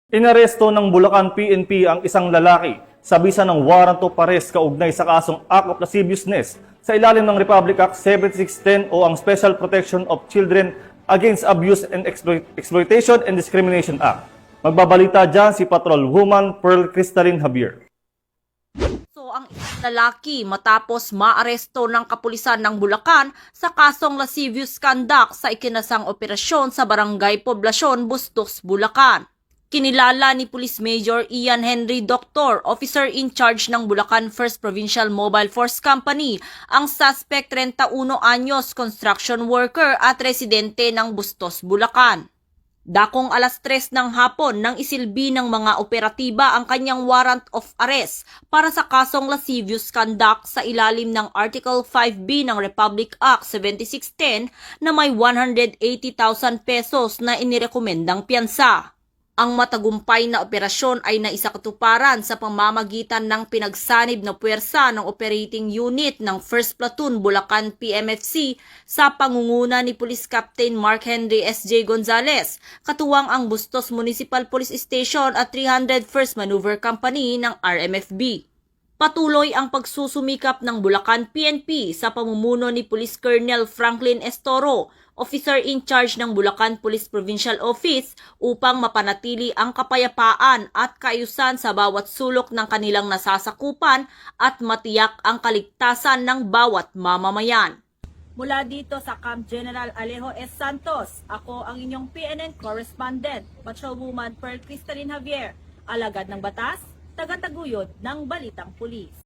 Inaresto ng Bulacan PNP ang isang lalaki sa bisa ng warrant of arrest kaugnay sa kasong act of lasciviousness sa ilalim ng Republic Act 7610 o ang Special Protection of Children Against Abuse and Exploitation and Discrimination Act. Magbabalita dyan si Patrol Woman Pearl Crystalline Javier. Ang lalaki matapos maaresto ng kapulisan ng Bulacan sa kasong lascivious conduct sa ikinasang operasyon sa Barangay Poblasyon, Bustos, Bulacan. Kinilala ni Police Major Ian Henry Doctor, officer in charge ng Bulacan 1st Provincial Mobile Force Company, ang suspect 31 anyos, construction worker at residente ng Bustos, Bulacan. Dakong alas 3 ng hapon nang isilbi ng mga operatiba ang kanyang warrant of arrest para sa kasong lascivious conduct sa ilalim ng Article 5B ng Republic Act 7610 na may 180,000 pesos na inirekomendang piyansa. Ang matagumpay na operasyon ay naisakatuparan sa pamamagitan ng pinagsanib na puwersa ng operating unit ng 1st Platoon Bulacan PMFC sa pangunguna ni Police Captain Mark Henry S.J. Gonzales, katuwang ang Bustos Municipal Police Station at 301st Maneuver Company ng RMFB. Patuloy ang pagsusumikap ng Bulacan PNP sa pamumuno ni Police Colonel Franklin Estoro, officer in charge ng Bulacan Police Provincial Office, upang mapanatili ang kapayapaan at kaayusan sa bawat sulok ng kanilang nasasakupan at matiyak ang kaligtasan ng bawat mamamayan. Mula dito sa Camp General Alejo S. Santos, ako ang inyong PNN correspondent, Patrolwoman Pearl Crystalline Javier, alagad ng batas, tagataguyod ng Balitang Pulis.